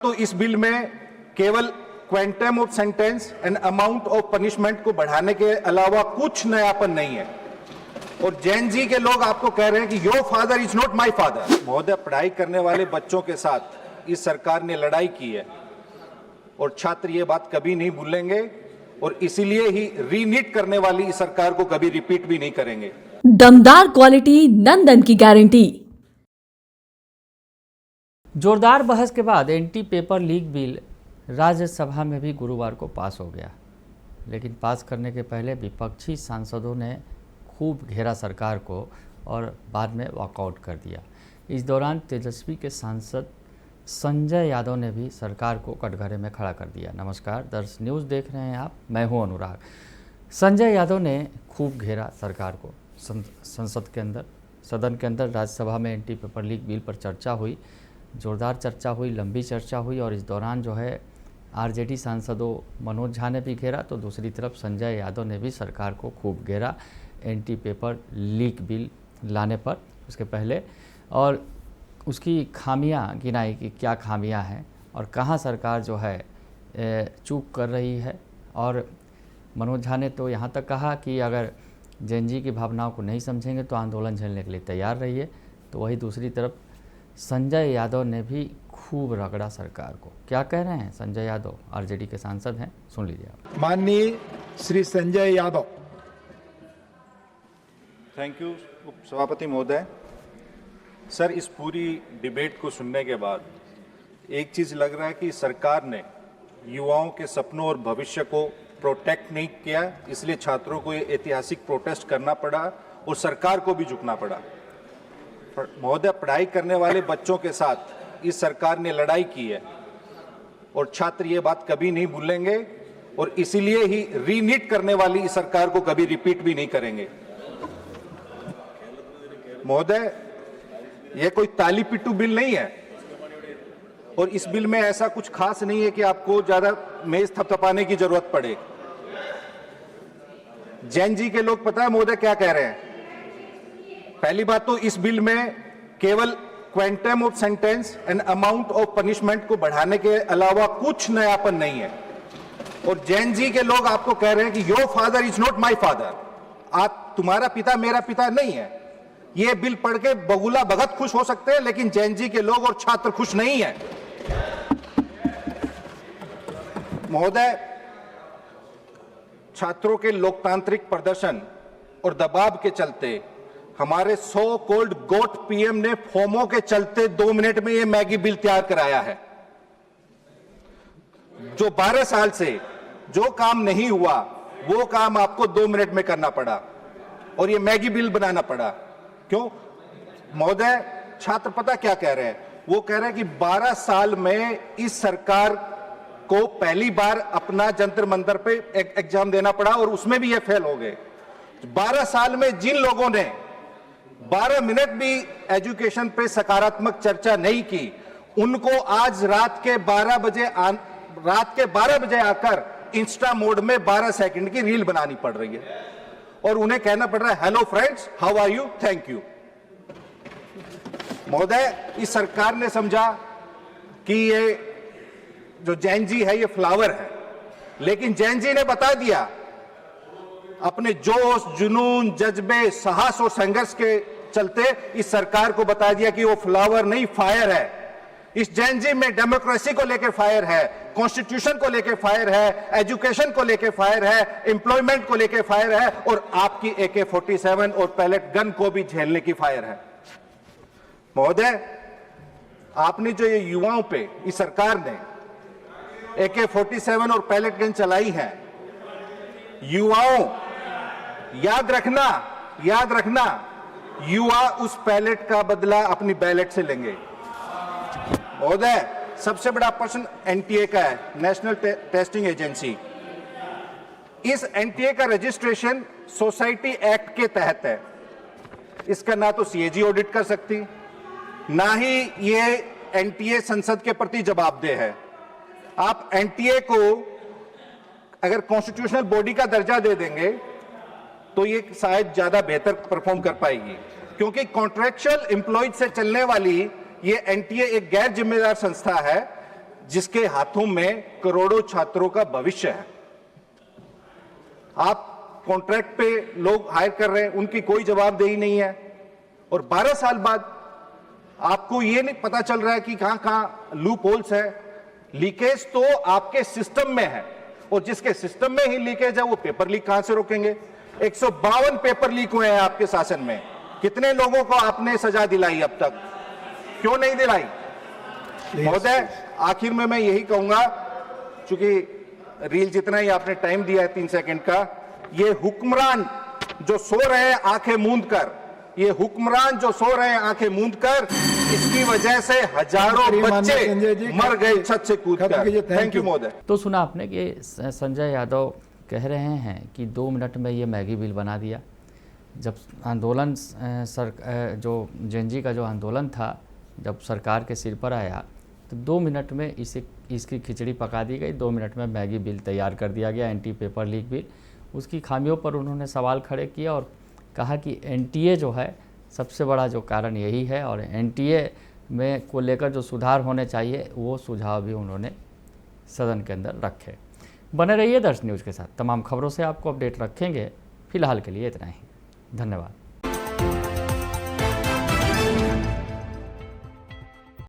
तो इस बिल में केवल quantum of sentence and amount of punishment को बढ़ाने के अलावा कुछ नयापन नहीं है। और जैन जी के लोग आपको कह रहे हैं कि your father is not my father. महोदय, पढ़ाई करने वाले बच्चों के साथ इस सरकार ने लड़ाई की है और छात्र ये बात कभी नहीं भूलेंगे और इसीलिए ही रीनीट करने वाली इस सरकार को कभी रिपीट भी नहीं करेंगे। दमदार क्वालिटी, नंदन की गारंटी। जोरदार बहस के बाद anti paper leak bill Rajya Sabha में भी गुरुवार को पास हो गया, लेकिन पास करने के पहले विपक्षी सांसदों ने खूब घेरा सरकार को और बाद में वॉकआउट कर दिया। इस दौरान तेजस्वी के सांसद संजय यादव ने भी सरकार को कटघरे में खड़ा कर दिया। नमस्कार, दर्श न्यूज़ देख रहे हैं आप, मैं हूं अनुराग। संजय यादव ने खूब घेरा सरकार को। संसद के अंदर, सदन के अंदर राज्यसभा में एंटी पेपर लीक बिल पर चर्चा हुई, जोरदार चर्चा हुई, लंबी चर्चा हुई और इस दौरान जो है आरजेडी सांसदों मनोज झा ने भी घेरा तो दूसरी तरफ संजय यादव ने भी सरकार को खूब घेरा एंटी पेपर लीक बिल लाने पर उसके पहले, और उसकी खामियां गिनाई कि क्या खामियां हैं और कहां सरकार जो है चूक कर रही है। और मनोज झा ने तो यहां तक कहा कि अगर जैन जी की भावनाओं को नहीं समझेंगे तो आंदोलन झेलने के लिए तैयार रहिए। तो वही दूसरी तरफ संजय यादव ने भी खूब रगड़ा सरकार को। क्या कह रहे हैं संजय यादव, आरजेडी के सांसद हैं, सुन लीजिए आप। माननीय श्री संजय यादव। थैंक यू सभापति महोदय। सर, इस पूरी डिबेट को सुनने के बाद एक चीज लग रहा है कि सरकार ने युवाओं के सपनों और भविष्य को प्रोटेक्ट नहीं किया, इसलिए छात्रों को ये ऐतिहासिक प्रोटेस्ट करना पड़ा और सरकार को भी झुकना पड़ा। महोदय, पढ़ाई करने वाले बच्चों के साथ इस सरकार ने लड़ाई की है और छात्र ये बात कभी नहीं भूलेंगे और इसीलिए ही रीनीट करने वाली इस सरकार को कभी रिपीट भी नहीं करेंगे। महोदय, ये कोई ताली पिट्टू बिल नहीं है और इस बिल में ऐसा कुछ खास नहीं है कि आपको ज्यादा मेज थपथपाने की जरूरत पड़े। जैन जी के लोग पता है महोदय क्या कह रहे हैं? पहली बात तो इस बिल में केवल quantum of sentence and amount of punishment को बढ़ाने के अलावा कुछ नयापन नहीं है। और जैन जी के लोग आपको कह रहे हैं कि your father is not my father. आप, तुम्हारा पिता मेरा पिता नहीं है। ये बिल पढ़ के बगुला भगत खुश हो सकते हैं, लेकिन जैन जी के लोग और छात्र खुश नहीं है। महोदय, छात्रों के लोकतांत्रिक प्रदर्शन और दबाव के चलते हमारे सो कॉल्ड गोट पीएम ने फोमो के चलते 2 मिनट में ये मैगी बिल तैयार कराया है। जो 12 साल से जो काम नहीं हुआ वो काम आपको 2 मिनट में करना पड़ा और ये मैगी बिल बनाना पड़ा। क्यों महोदय? छात्र पता क्या कह रहे हैं? वो कह रहे हैं कि 12 साल में इस सरकार को पहली बार अपना जंतर मंतर पे एग्जाम देना पड़ा और उसमें भी ये फेल हो गए। 12 साल में जिन लोगों ने 12 मिनट भी एजुकेशन पे सकारात्मक चर्चा नहीं की, उनको आज रात के 12 बजे आकर इंस्टा मोड में 12 सेकंड की रील बनानी पड़ रही है और उन्हें कहना पड़ रहा है hello friends, how are you, thank you. महोदय, इस सरकार ने समझा कि ये जो जैन जी है ये फ्लावर है, लेकिन जैन जी ने बता दिया अपने जोश, जुनून, जज्बे, साहस और संघर्ष के चलते इस सरकार को बता दिया कि वो फ्लावर नहीं फायर है। इस जैन जी में डेमोक्रेसी को लेकर फायर है, कॉन्स्टिट्यूशन को लेकर फायर है, एजुकेशन को लेकर फायर है, एम्प्लॉयमेंट को लेकर फायर है और आपकी AK-47 और पैलेट गन को भी झेलने की फायर है। महोदय, आपने जो ये युवाओं पे इस सरकार ने AK-47 और पैलेट गन चलाई है, युवाओं, याद रखना युवा उस पैलेट का बदला अपनी बैलेट से लेंगे। महोदय, सबसे बड़ा प्रश्न एनटीए का है, नेशनल टेस्टिंग एजेंसी। इस एनटीए का रजिस्ट्रेशन सोसाइटी एक्ट के तहत है। इसका ना तो सीएजी ऑडिट कर सकती, ना ही ये एनटीए संसद के प्रति जवाबदेह है। आप एनटीए को अगर कॉन्स्टिट्यूशनल बॉडी का दर्जा दे देंगे तो ये शायद ज्यादा बेहतर परफॉर्म कर पाएगी, क्योंकि कॉन्ट्रैक्चुअल एम्प्लॉयज से चलने वाली ये एनटीए एक गैर जिम्मेदार संस्था है जिसके हाथों में करोड़ों छात्रों का भविष्य है। आप कॉन्ट्रैक्ट पे लोग हायर कर रहे हैं, उनकी कोई जवाबदेही नहीं है, और 12 साल बाद आपको ये नहीं पता चल रहा है कि कहां कहां लूप होल्स है। लीकेज तो आपके सिस्टम में है, और जिसके सिस्टम में ही लीकेज है वो पेपर लीक कहां से रोकेंगे। 152 पेपर लीक हुए हैं आपके शासन में। कितने लोगों को आपने सजा दिलाई अब तक, क्यों नहीं दिलाई? महोदय, आखिर में मैं यही कहूंगा, चूंकि रील जितना ही आपने टाइम दिया है 3 सेकंड का, ये हुक्मरान जो सो रहे हैं आंखें मूंद कर, ये हुक्मरान जो सो रहे हैं आंखें मूंद कर, इसकी वजह से हजारों बच्चे मर गए छत से कूदकर। थैंक यू महोदय। तो सुना आपने कि संजय यादव कह रहे हैं कि 2 मिनट में ये मैगी बिल बना दिया। जब आंदोलन जो जेएनजी का जो आंदोलन था, जब सरकार के सिर पर आया तो 2 मिनट में इसकी खिचड़ी पका दी गई। 2 मिनट में मैगी बिल तैयार कर दिया गया, एंटी पेपर लीक बिल। उसकी खामियों पर उन्होंने सवाल खड़े किए और कहा कि एनटीए जो है सबसे बड़ा जो कारण यही है, और एनटीए में को लेकर जो सुधार होने चाहिए वो सुझाव भी उन्होंने सदन के अंदर रखे। बने रहिए दर्श न्यूज़ के साथ, तमाम खबरों से आपको अपडेट रखेंगे। फिलहाल के लिए इतना ही, धन्यवाद।